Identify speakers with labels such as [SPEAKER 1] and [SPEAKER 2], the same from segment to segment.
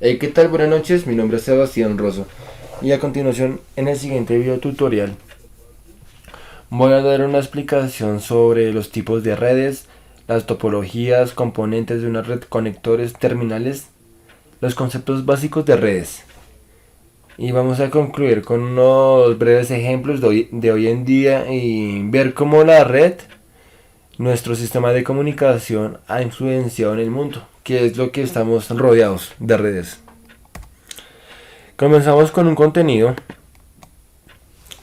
[SPEAKER 1] Hey, ¿qué tal? Buenas noches, mi nombre es Sebastián Rosso y a continuación en el siguiente video tutorial voy a dar una explicación sobre los tipos de redes, las topologías, componentes de una red, conectores, terminales, los conceptos básicos de redes. Y vamos a concluir con unos breves ejemplos de hoy en día y ver cómo la red, nuestro sistema de comunicación, ha influenciado en el mundo, que es lo que estamos rodeados de redes. Comenzamos con un contenido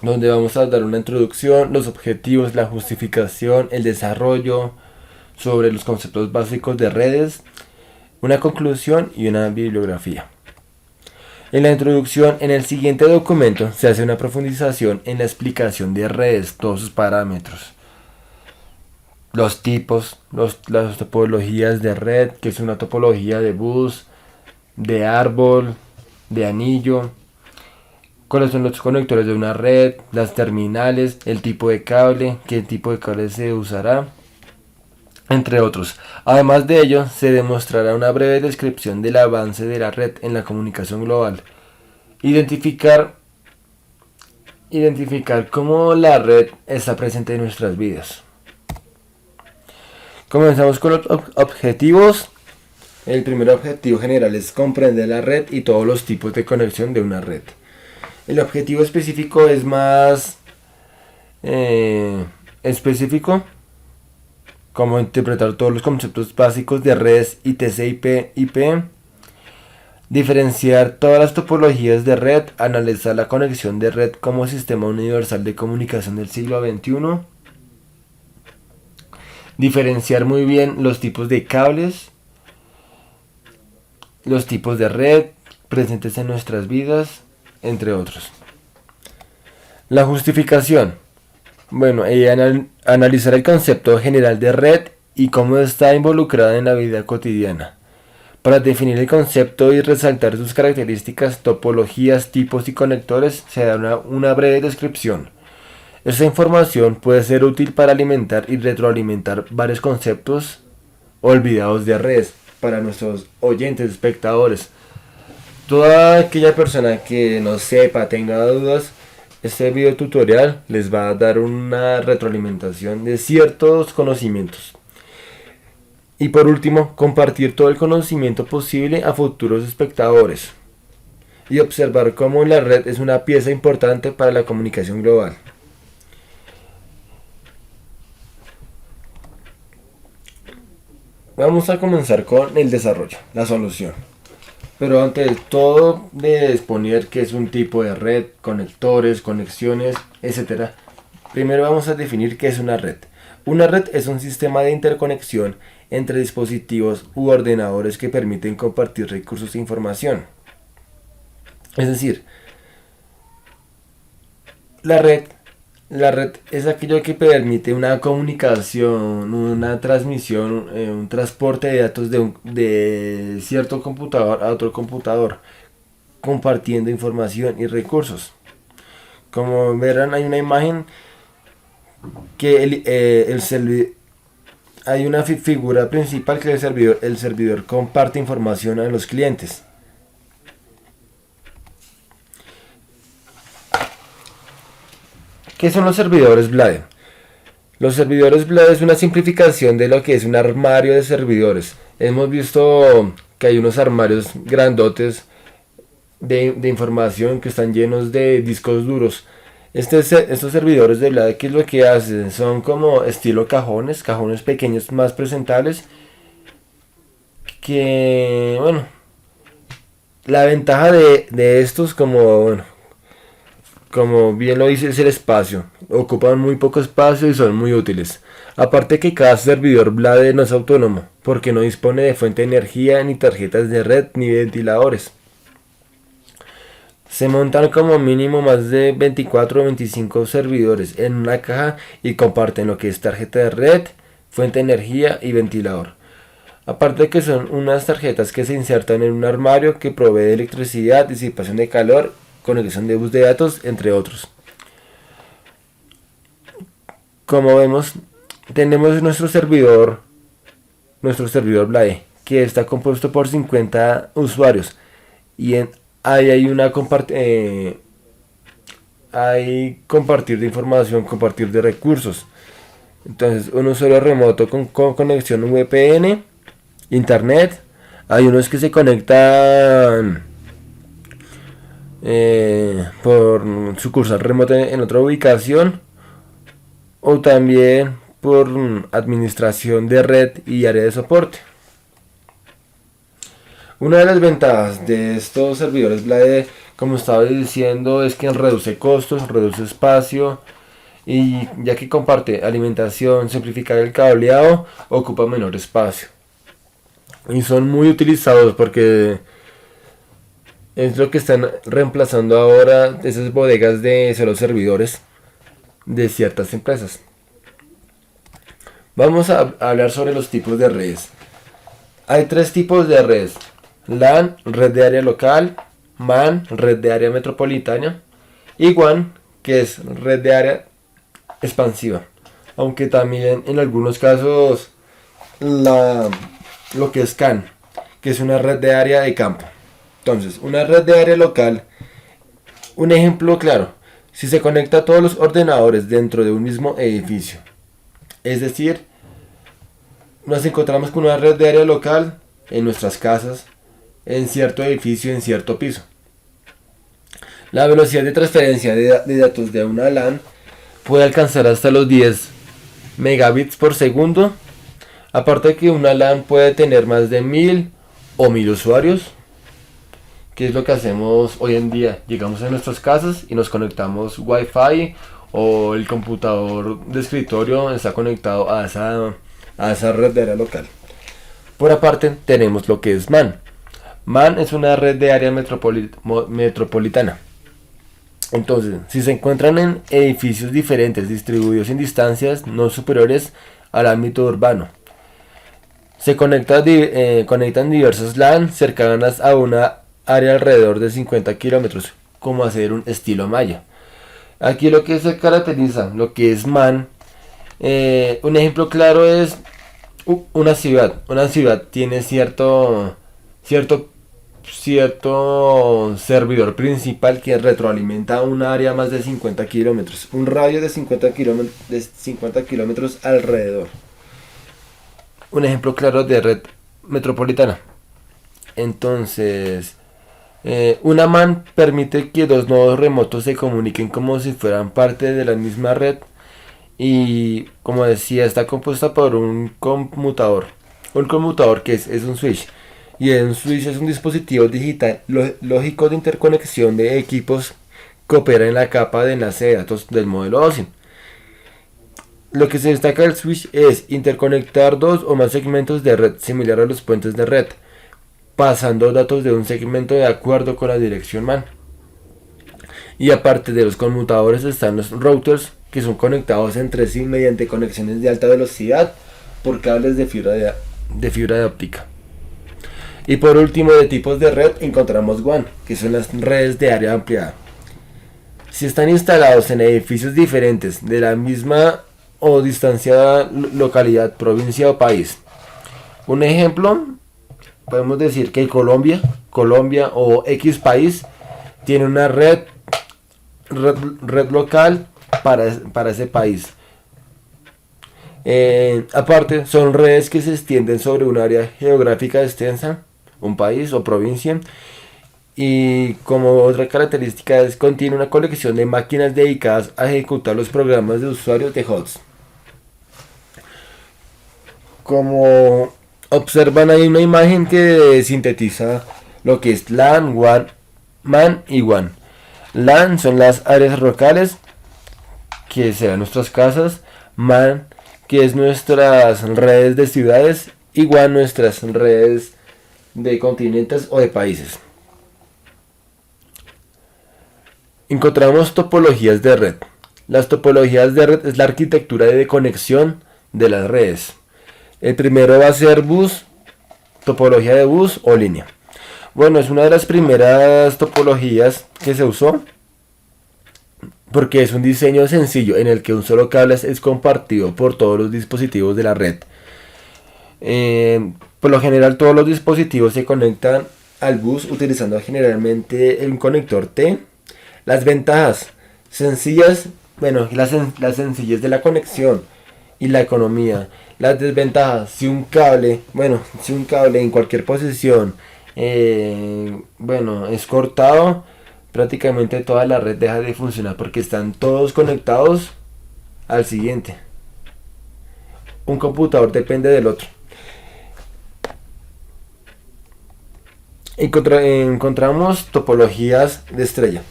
[SPEAKER 1] donde vamos a dar una introducción, los objetivos, la justificación, el desarrollo sobre los conceptos básicos de redes, una conclusión y una bibliografía. En la introducción, en el siguiente documento, se hace una profundización en la explicación de redes, todos sus parámetros, los tipos, las topologías de red, que es una topología de bus, de árbol, de anillo, cuáles son los conectores de una red, las terminales, el tipo de cable, qué tipo de cable se usará, entre otros. Además de ello, se demostrará una breve descripción del avance de la red en la comunicación global. Identificar cómo la red está presente en nuestras vidas. Comenzamos con los objetivos. El primer objetivo general es comprender la red y todos los tipos de conexión de una red. El objetivo específico es más específico, como interpretar todos los conceptos básicos de redes y TCP/IP, diferenciar todas las topologías de red, analizar la conexión de red como sistema universal de comunicación del siglo XXI, diferenciar muy bien los tipos de cables, los tipos de red presentes en nuestras vidas, entre otros. La justificación. Bueno, analizar el concepto general de red y cómo está involucrada en la vida cotidiana. Para definir el concepto y resaltar sus características, topologías, tipos y conectores, se da una breve descripción. Esta información puede ser útil para alimentar y retroalimentar varios conceptos olvidados de redes para nuestros oyentes, espectadores. Toda aquella persona que no sepa, tenga dudas, este video tutorial les va a dar una retroalimentación de ciertos conocimientos. Y por último, compartir todo el conocimiento posible a futuros espectadores y observar cómo la red es una pieza importante para la comunicación global. Vamos a comenzar con el desarrollo, la solución. Pero antes de todo, de exponer qué es un tipo de red, conectores, conexiones, etc. Primero vamos a definir qué es una red. Una red es un sistema de interconexión entre dispositivos u ordenadores que permiten compartir recursos e información. Es decir, la red es aquello que permite una comunicación, una transmisión, un transporte de datos de cierto computador a otro computador, compartiendo información y recursos. Como verán, hay una imagen que hay una figura principal que el servidor comparte información a los clientes. ¿Qué son los servidores Blade? Los servidores Blade es una simplificación de lo que es un armario de servidores. Hemos visto que hay unos armarios grandotes de información que están llenos de discos duros. Estos servidores de Blade, ¿qué es lo que hacen? Son como estilo cajones pequeños más presentables. Que, bueno, la ventaja de estos, como bien lo dice, es el espacio. Ocupan muy poco espacio y son muy útiles. Aparte que cada servidor Blade no es autónomo, porque no dispone de fuente de energía, ni tarjetas de red, ni ventiladores. Se montan como mínimo más de 24 o 25 servidores en una caja y comparten lo que es tarjeta de red, fuente de energía y ventilador. Aparte que son unas tarjetas que se insertan en un armario que provee electricidad, disipación de calor, conexión de bus de datos, entre otros. Como vemos, tenemos nuestro servidor Blade, que está compuesto por 50 usuarios. ahí hay hay compartir de información, compartir de recursos. Entonces, un usuario remoto con conexión VPN, internet. Hay unos que se conectan por sucursal remota en otra ubicación, o también por administración de red y área de soporte. Una de las ventajas de estos servidores Blade, como estaba diciendo, es que reduce costos, reduce espacio, y ya que comparte alimentación, simplificar el cableado, ocupa menor espacio. Y son muy utilizados porque es lo que están reemplazando ahora esas bodegas de solo servidores de ciertas empresas. Vamos a hablar sobre los tipos de redes. Hay 3 tipos de redes: LAN, red de área local; MAN, red de área metropolitana; y WAN, que es red de área expansiva. Aunque también en algunos casos lo que es CAN, que es una red de área de campo. Entonces, una red de área local, un ejemplo claro: si se conecta a todos los ordenadores dentro de un mismo edificio. Es decir, nos encontramos con una red de área local en nuestras casas, en cierto edificio, en cierto piso. La velocidad de transferencia de datos de una LAN puede alcanzar hasta los 10 megabits por segundo. Aparte de que una LAN puede tener más de 1000 o 1000 usuarios, que es lo que hacemos hoy en día. Llegamos a nuestras casas y nos conectamos Wi-Fi, o el computador de escritorio está conectado a esa red de área local. Por aparte tenemos lo que es MAN. MAN es una red de área metropolitana. Entonces, si se encuentran en edificios diferentes distribuidos en distancias no superiores al ámbito urbano, se conectan diversas LAN cercanas a una área alrededor de 50 kilómetros, como hacer un estilo malla. Aquí lo que se caracteriza, lo que es MAN, un ejemplo claro es una ciudad. Una ciudad tiene cierto servidor principal que retroalimenta un área más de 50 kilómetros, un radio de 50 kilómetros alrededor. Un ejemplo claro de red metropolitana. Entonces, una MAN permite que 2 nodos remotos se comuniquen como si fueran parte de la misma red, y como decía, está compuesta por un conmutador. Un conmutador que es un switch. Y un switch es un dispositivo digital lógico de interconexión de equipos que opera en la capa de enlace de datos del modelo OSI. Lo que se destaca del switch es interconectar 2 o más segmentos de red, similar a los puentes de red, pasando datos de un segmento de acuerdo con la dirección MAN. Y aparte de los conmutadores están los routers, que son conectados entre sí mediante conexiones de alta velocidad por cables de fibra de óptica. Y por último, de tipos de red encontramos WAN, que son las redes de área ampliada. Si están instalados en edificios diferentes de la misma o distanciada localidad, provincia o país. Un ejemplo, podemos decir que Colombia o X país tiene una red local para ese país. Aparte, son redes que se extienden sobre un área geográfica extensa, un país o provincia, y como otra característica es contiene una colección de máquinas dedicadas a ejecutar los programas de usuarios de hosts. Como observan, hay una imagen que sintetiza lo que es LAN, WAN, MAN y WAN. LAN son las áreas locales, que serán nuestras casas; MAN, que es nuestras redes de ciudades; y WAN, nuestras redes de continentes o de países. Encontramos topologías de red. Las topologías de red es la arquitectura de conexión de las redes. El primero va a ser bus, topología de bus o línea. Bueno, es una de las primeras topologías que se usó porque es un diseño sencillo en el que un solo cable es compartido por todos los dispositivos de la red. Por lo general todos los dispositivos se conectan al bus utilizando generalmente un conector T. Las ventajas sencillas, bueno, la sencillez de la conexión y la economía. Las desventajas, si un cable en cualquier posición, es cortado, prácticamente toda la red deja de funcionar porque están todos conectados al siguiente. Un computador depende del otro. Encontramos topologías de estrella.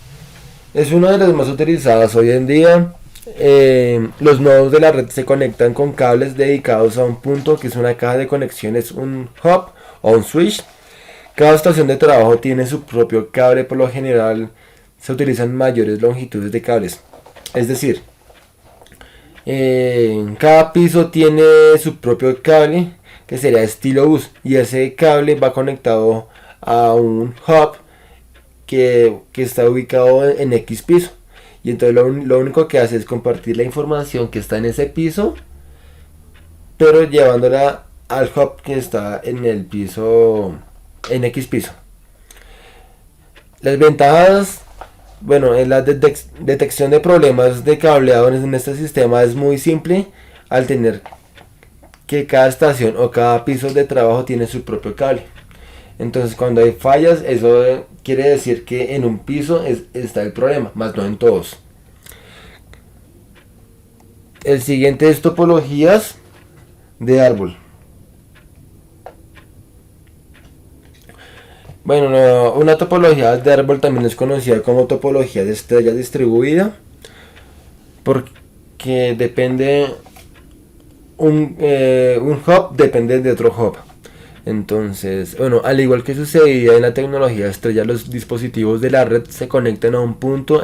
[SPEAKER 1] Es una de las más utilizadas hoy en día. Los nodos de la red se conectan con cables dedicados a un punto que es una caja de conexiones, un hub o un switch. Cada estación de trabajo tiene su propio cable. Por lo general se utilizan mayores longitudes de cables. Es decir, cada piso tiene su propio cable que sería estilo bus, y ese cable va conectado a un hub que está ubicado en X piso, y entonces lo único que hace es compartir la información que está en ese piso, pero llevándola al hub que está en el piso, en X piso. Las ventajas, en la detección de problemas de cableado en este sistema es muy simple, al tener que cada estación o cada piso de trabajo tiene su propio cable. Entonces cuando hay fallas, eso quiere decir que en un piso está el problema, más no en todos. El siguiente es topologías de árbol. Una topología de árbol también es conocida como topología de estrella distribuida, porque depende un hub depende de otro hub. Entonces, al igual que sucedía en la tecnología estrella, los dispositivos de la red se conectan a un punto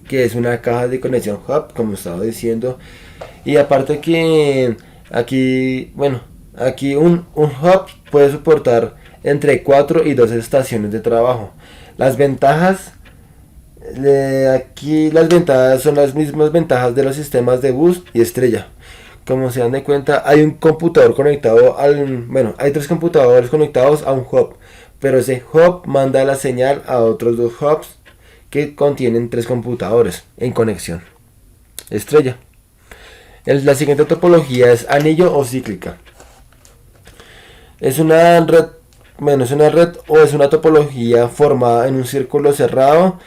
[SPEAKER 1] que es una caja de conexión hub, como estaba diciendo. Y aparte que aquí un hub puede soportar entre 4 y 12 estaciones de trabajo. Las ventajas, aquí las ventajas son las mismas ventajas de los sistemas de bus y estrella. Como se dan de cuenta, hay un computador conectado hay 3 computadores conectados a un hub, pero ese hub manda la señal a otros 2 hubs que contienen 3 computadores en conexión estrella. La siguiente topología es anillo o cíclica. Es una red o es una topología formada en un círculo cerrado.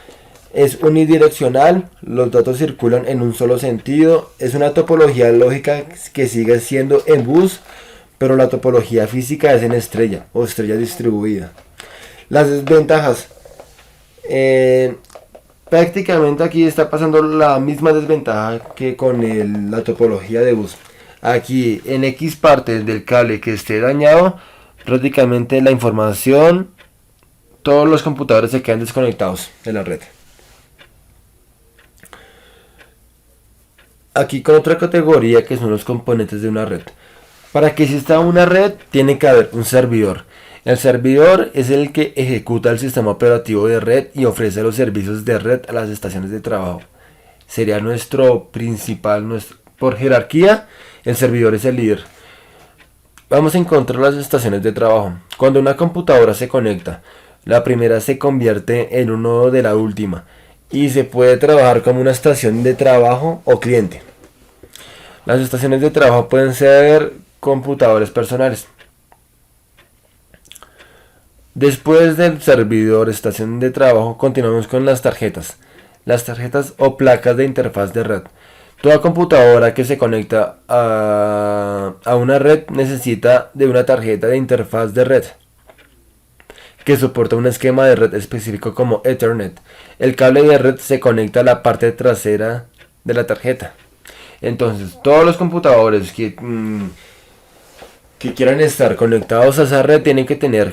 [SPEAKER 1] Es unidireccional, los datos circulan en un solo sentido. Es una topología lógica que sigue siendo en bus, pero la topología física es en estrella o estrella distribuida. Las desventajas. Prácticamente aquí está pasando la misma desventaja que con la topología de bus. Aquí en X partes del cable que esté dañado, prácticamente la información, todos los computadores se quedan desconectados de la red. Aquí con otra categoría que son los componentes de una red. Para que exista una red tiene que haber un servidor. El servidor es el que ejecuta el sistema operativo de red y ofrece los servicios de red a las estaciones de trabajo. Sería nuestro principal, por jerarquía, el servidor es el líder. Vamos a encontrar las estaciones de trabajo. Cuando una computadora se conecta, la primera se convierte en un nodo de la última y se puede trabajar como una estación de trabajo o cliente. Las estaciones de trabajo pueden ser computadores personales. Después del servidor, estación de trabajo, continuamos con las tarjetas. Las tarjetas o placas de interfaz de red. Toda computadora que se conecta a una red necesita de una tarjeta de interfaz de red que soporta un esquema de red específico como Ethernet. El cable de red se conecta a la parte trasera de la tarjeta. Entonces, todos los computadores que quieran estar conectados a esa red tienen que tener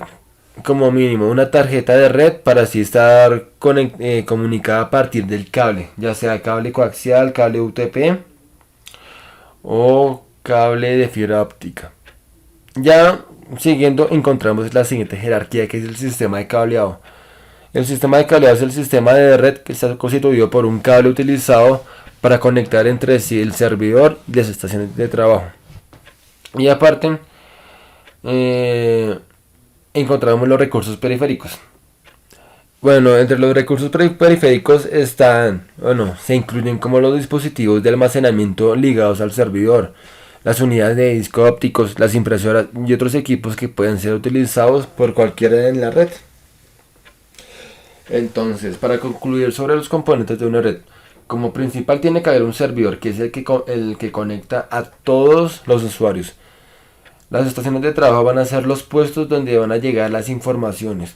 [SPEAKER 1] como mínimo una tarjeta de red para así estar comunicada a partir del cable, ya sea cable coaxial, cable UTP o cable de fibra óptica. Ya siguiendo encontramos la siguiente jerarquía, que es el sistema de cableado. El sistema de cableado es el sistema de red que está constituido por un cable utilizado para conectar entre sí el servidor y las estaciones de trabajo. Y aparte, encontramos los recursos periféricos. Bueno, entre los recursos periféricos están, se incluyen como los dispositivos de almacenamiento ligados al servidor, las unidades de disco ópticos, las impresoras y otros equipos que pueden ser utilizados por cualquiera en la red. Entonces, para concluir sobre los componentes de una red, como principal tiene que haber un servidor que es el que conecta a todos los usuarios. Las estaciones de trabajo van a ser los puestos donde van a llegar las informaciones.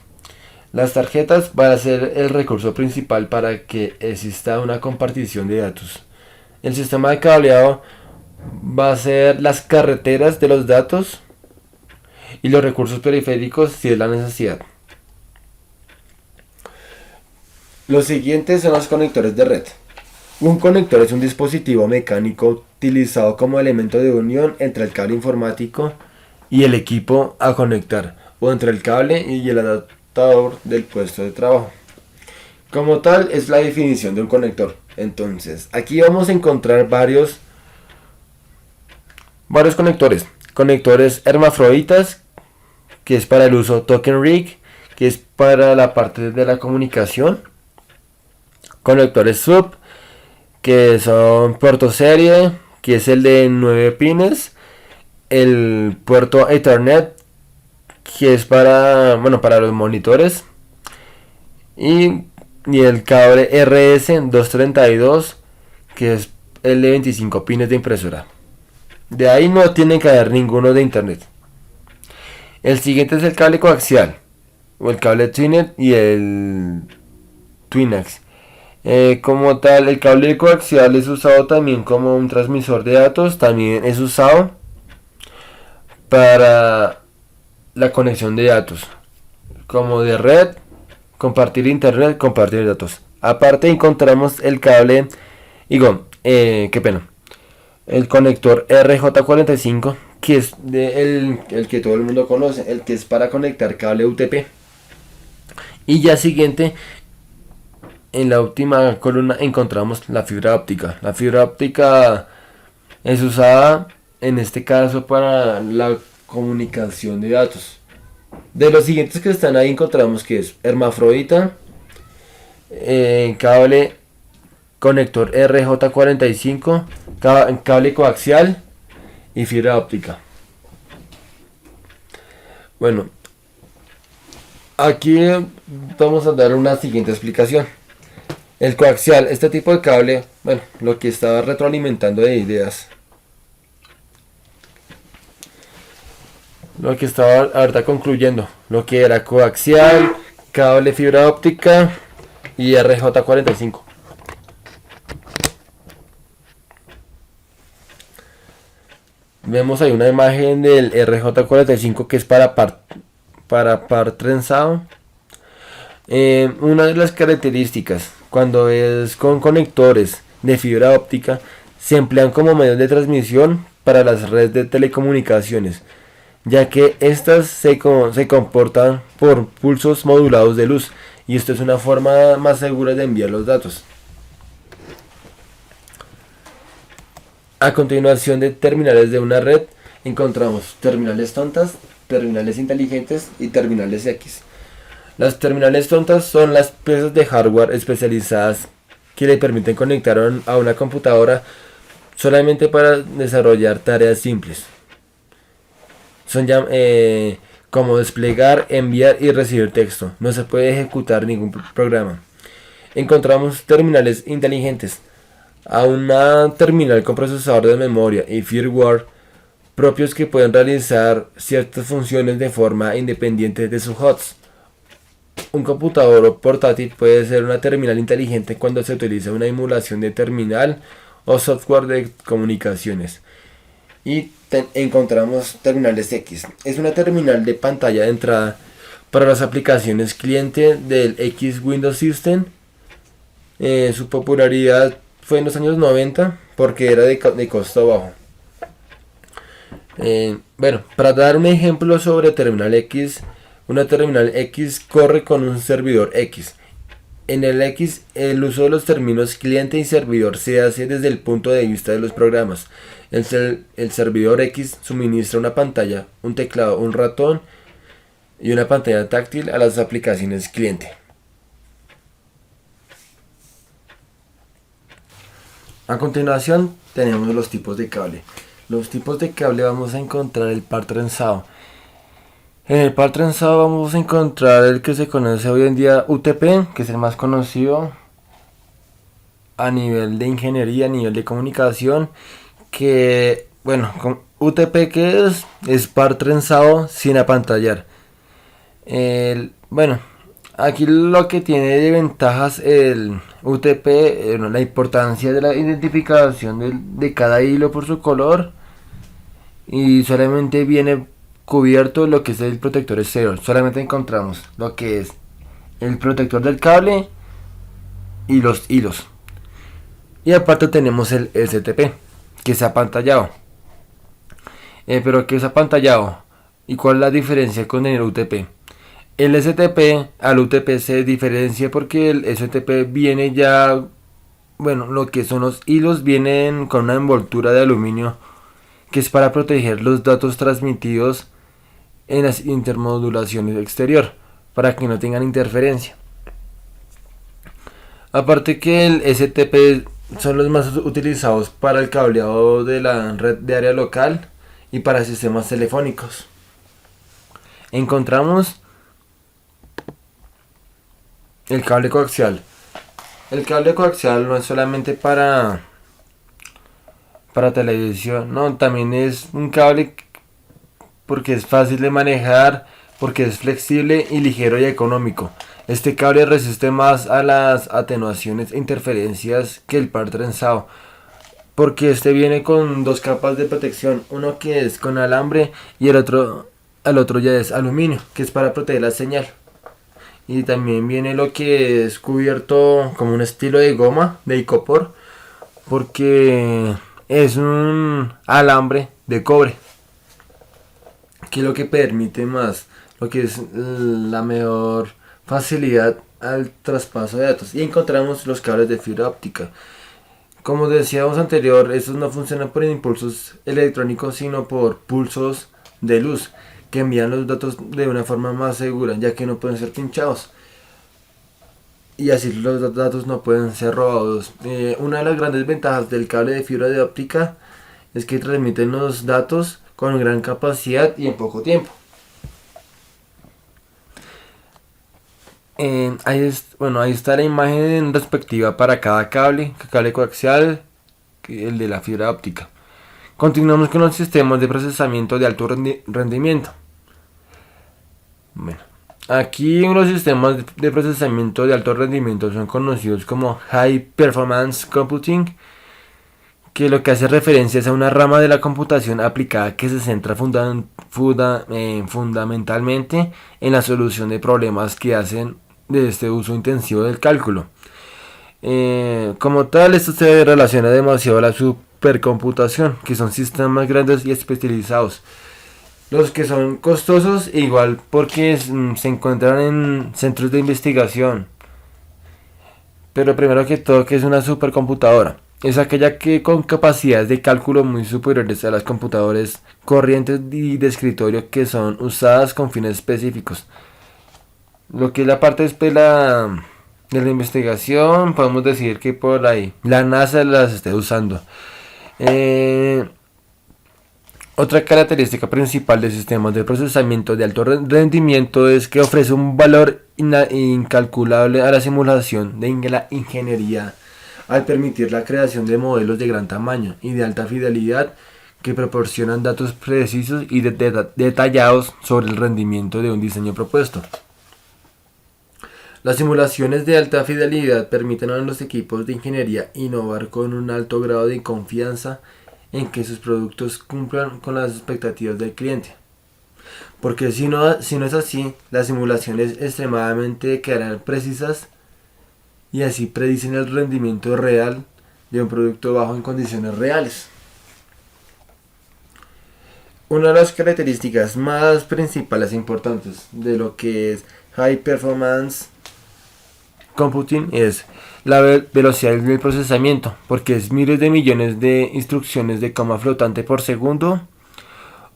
[SPEAKER 1] Las tarjetas van a ser el recurso principal para que exista una compartición de datos. El sistema de cableado va a ser las carreteras de los datos y los recursos periféricos si es la necesidad. Los siguientes son los conectores de red. Un conector es un dispositivo mecánico utilizado como elemento de unión entre el cable informático y el equipo a conectar, o entre el cable y el adaptador del puesto de trabajo. Como tal es la definición de un conector. Entonces, aquí vamos a encontrar varios conectores. Conectores hermafroditas, que es para el uso token rig, que es para la parte de la comunicación. Conectores sub, que son puerto serie, que es el de 9 pines. El puerto Ethernet, que es para los monitores. Y el cable RS232, que es el de 25 pines de impresora. De ahí no tiene que haber ninguno de internet. El siguiente es el cable coaxial, o el cable Twinnet y el Twinax. Como tal, el cable coaxial es usado también como un transmisor de datos. También es usado para la conexión de datos, como de red, compartir internet, compartir datos. Aparte encontramos el cable, el conector RJ45, que es el que todo el mundo conoce, el que es para conectar cable UTP. Y ya siguiente, en la última columna encontramos la fibra óptica. La fibra óptica es usada en este caso para la comunicación de datos. De los siguientes que están ahí encontramos que es hermafrodita, cable conector RJ45, cable coaxial y fibra óptica. Bueno, aquí vamos a dar una siguiente explicación. El coaxial, este tipo de cable, lo que estaba retroalimentando de ideas. Lo que estaba ahorita concluyendo, lo que era coaxial, cable fibra óptica y RJ45. Vemos ahí una imagen del RJ45 que es para par trenzado. Una de las características, cuando es con conectores de fibra óptica, se emplean como medios de transmisión para las redes de telecomunicaciones, ya que estas se comportan por pulsos modulados de luz, y esto es una forma más segura de enviar los datos. A continuación de terminales de una red, encontramos terminales tontas, terminales inteligentes y terminales X. Las terminales tontas son las piezas de hardware especializadas que le permiten conectar a una computadora solamente para desarrollar tareas simples. Son como desplegar, enviar y recibir texto. No se puede ejecutar ningún programa. Encontramos terminales inteligentes. A una terminal con procesador de memoria y firmware propios que pueden realizar ciertas funciones de forma independiente de su host. Un computador o portátil puede ser una terminal inteligente cuando se utiliza una emulación de terminal o software de comunicaciones. Y encontramos terminales X. Es una terminal de pantalla de entrada para las aplicaciones cliente del X Windows System. Su popularidad fue en los años 90 porque era de costo bajo. Para dar un ejemplo sobre terminal X, una terminal X corre con un servidor X. En el X, el uso de los términos cliente y servidor se hace desde el punto de vista de los programas. El servidor X suministra una pantalla, un teclado, un ratón y una pantalla táctil a las aplicaciones cliente. A continuación tenemos los tipos de cable. Los tipos de cable vamos a encontrar el par trenzado. En el par trenzado vamos a encontrar el que se conoce hoy en día UTP, que es el más conocido a nivel de ingeniería, a nivel de comunicación, que bueno, con UTP que es par trenzado sin apantallar. Bueno, aquí lo que tiene de ventajas el UTP, la importancia de la identificación de cada hilo por su color, y solamente viene cubierto lo que es el protector exterior. Solamente encontramos lo que es el protector del cable y los hilos. Y aparte tenemos el STP, que es apantallado. Pero que es apantallado. ¿Y cuál es la diferencia con el UTP? El STP al UTP se diferencia porque el STP viene ya, bueno, lo que son los hilos vienen con una envoltura de aluminio que es para proteger los datos transmitidos en las intermodulaciones exterior, para que no tengan interferencia. Aparte que el STP son los más utilizados para el cableado de la red de área local y para sistemas telefónicos. Encontramos el cable coaxial. El cable coaxial no es solamente para televisión, no, también es un cable porque es fácil de manejar, porque es flexible y ligero y económico. Este cable resiste más a las atenuaciones e interferencias que el par trenzado, porque este viene con dos capas de protección, uno que es con alambre y el otro ya es aluminio, que es para proteger la señal. Y también viene lo que es cubierto como un estilo de goma, de icopor, porque es un alambre de cobre, que es lo que permite más, lo que es la mejor facilidad al traspaso de datos. Y encontramos los cables de fibra óptica. Como decíamos anterior, estos no funcionan por impulsos electrónicos, sino por pulsos de luz, que envían los datos de una forma más segura, ya que no pueden ser pinchados. Y así los datos no pueden ser robados. Una de las grandes ventajas del cable de fibra de óptica es que transmiten los datos con gran capacidad y en poco tiempo. Ahí está la imagen respectiva para cada cable coaxial, el de la fibra óptica. Continuamos con los sistemas de procesamiento de alto rendimiento. Bueno, aquí los sistemas de procesamiento de alto rendimiento son conocidos como High Performance Computing, que lo que hace referencia es a una rama de la computación aplicada que se centra fundamentalmente en la solución de problemas que hacen de este uso intensivo del cálculo. Como tal, esto se relaciona demasiado a la supercomputación, que son sistemas grandes y especializados. Los que son costosos, igual porque se encuentran en centros de investigación. Pero primero que todo, ¿qué es una supercomputadora? Es aquella que con capacidades de cálculo muy superiores a las computadoras corrientes y de escritorio que son usadas con fines específicos. Lo que es la parte de la investigación, podemos decir que por ahí la NASA las esté usando. Otra característica principal de sistemas de procesamiento de alto rendimiento es que ofrece un valor incalculable a la simulación de la ingeniería, al permitir la creación de modelos de gran tamaño y de alta fidelidad que proporcionan datos precisos y detallados sobre el rendimiento de un diseño propuesto. Las simulaciones de alta fidelidad permiten a los equipos de ingeniería innovar con un alto grado de confianza en que sus productos cumplan con las expectativas del cliente. Porque si no es así, las simulaciones extremadamente quedarán precisas y así predicen el rendimiento real de un producto bajo en condiciones reales. Una de las características más principales e importantes de lo que es High Performance Computing es la velocidad del procesamiento, porque es miles de millones de instrucciones de coma flotante por segundo,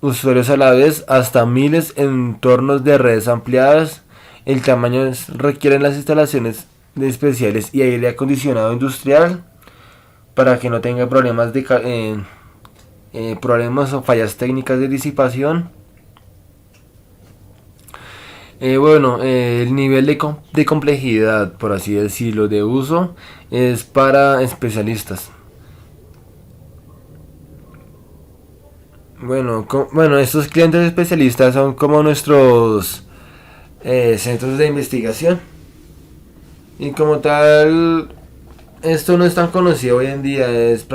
[SPEAKER 1] usuarios a la vez, hasta miles en entornos de redes ampliadas. El tamaño requieren las instalaciones de especiales y aire acondicionado industrial para que no tenga problemas problemas o fallas técnicas de disipación. El nivel de complejidad, por así decirlo, de uso es para especialistas. Estos clientes especialistas son como nuestros centros de investigación. Y como tal, esto no es tan conocido hoy en día, es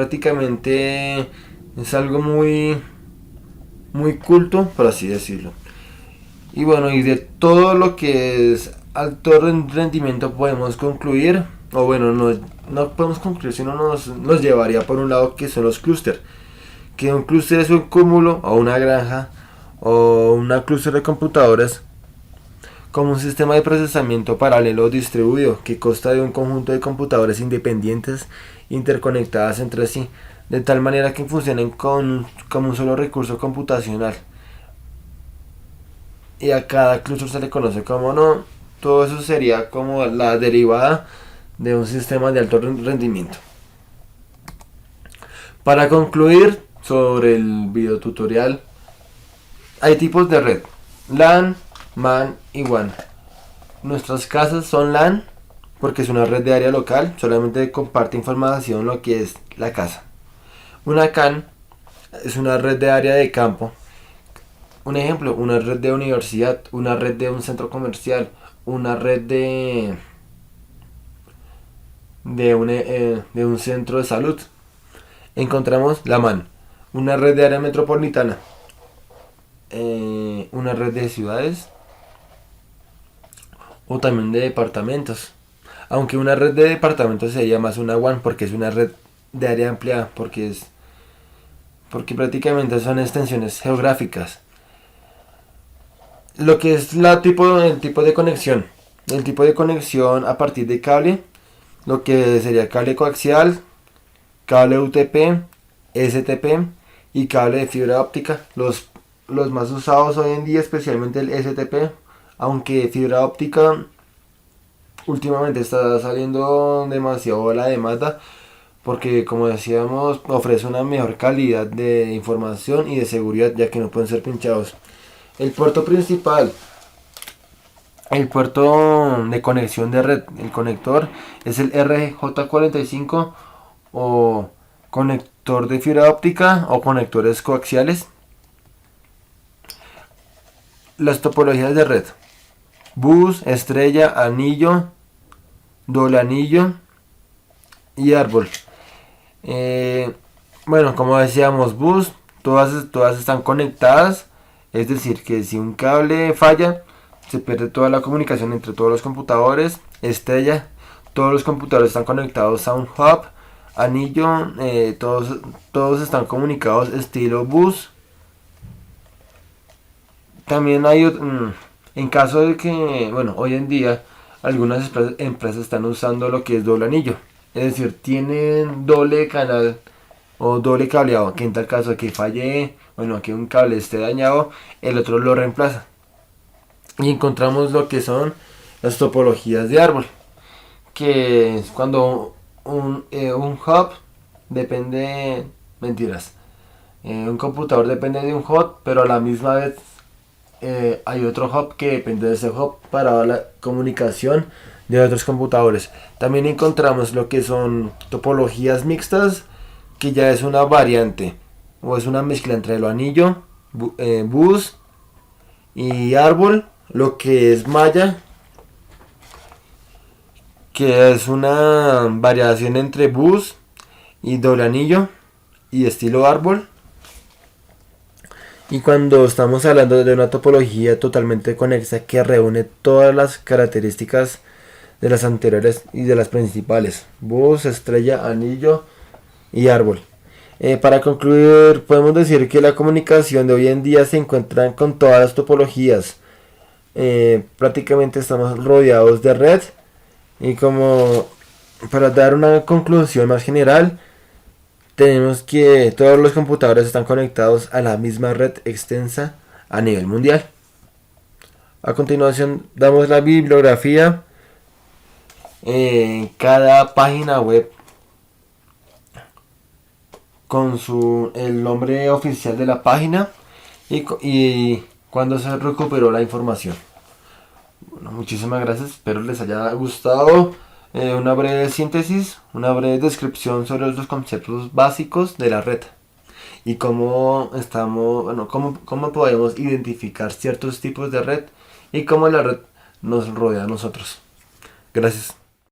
[SPEAKER 1] algo muy culto, por así decirlo. Y de todo lo que es alto rendimiento podemos concluir, no podemos concluir, sino nos llevaría por un lado que son los clústeres. Que un clúster es un cúmulo o una granja o una clúster de computadoras como un sistema de procesamiento paralelo distribuido que consta de un conjunto de computadoras independientes interconectadas entre sí, de tal manera que funcionen como un solo recurso computacional. Y a cada clúster se le conoce como no. Todo eso sería como la derivada de un sistema de alto rendimiento. Para concluir sobre el video tutorial, hay tipos de red: LAN, MAN y WAN. Nuestras casas son LAN porque es una red de área local, solamente comparte información lo que es la casa. Una CAN es una red de área de campo. Un ejemplo, una red de universidad, una red de un centro comercial, una red de un centro de salud. Encontramos la MAN, una red de área metropolitana, una red de ciudades o también de departamentos. Aunque una red de departamentos sería más una WAN porque es una red de área ampliada, porque prácticamente son extensiones geográficas. Lo que es el tipo de conexión. El tipo de conexión a partir de cable, lo que sería cable coaxial, cable UTP, STP y cable de fibra óptica. Los más usados hoy en día, especialmente el STP, aunque fibra óptica últimamente está saliendo demasiado a la demanda, porque como decíamos, ofrece una mejor calidad de información y de seguridad, ya que no pueden ser pinchados. El puerto principal, el puerto de conexión de red, el conector es el RJ45 o conector de fibra óptica o conectores coaxiales. Las topologías de red: bus, estrella, anillo, doble anillo y árbol. Como decíamos, bus, todas están conectadas. Es decir, que si un cable falla, se pierde toda la comunicación entre todos los computadores. Estrella, todos los computadores están conectados a un hub. Anillo, todos están comunicados estilo bus. También hay en caso de que, hoy en día algunas empresas están usando lo que es doble anillo. Es decir, tienen doble canal o doble cableado, que en tal caso de que falle, que un cable esté dañado, el otro lo reemplaza. Y encontramos lo que son las topologías de árbol, que es cuando un hub depende, un computador depende de un hub, pero a la misma vez hay otro hub que depende de ese hub para la comunicación de otros computadores. También encontramos lo que son topologías mixtas, que ya es una variante o es una mezcla entre lo anillo, bus y árbol. Lo que es malla, que es una variación entre bus y doble anillo y estilo árbol. Y cuando estamos hablando de una topología totalmente conexa que reúne todas las características de las anteriores y de las principales: bus, estrella, anillo y árbol. Para concluir, podemos decir que la comunicación de hoy en día se encuentra con todas las topologías. Prácticamente estamos rodeados de red. Y como para dar una conclusión más general, tenemos que todos los computadores están conectados a la misma red extensa a nivel mundial. A continuación damos la bibliografía. En cada página web con el nombre oficial de la página y cuando se recuperó la información. Bueno, muchísimas gracias, espero les haya gustado. Una breve síntesis, una breve descripción sobre los conceptos básicos de la red y cómo cómo podemos identificar ciertos tipos de red y cómo la red nos rodea a nosotros. Gracias.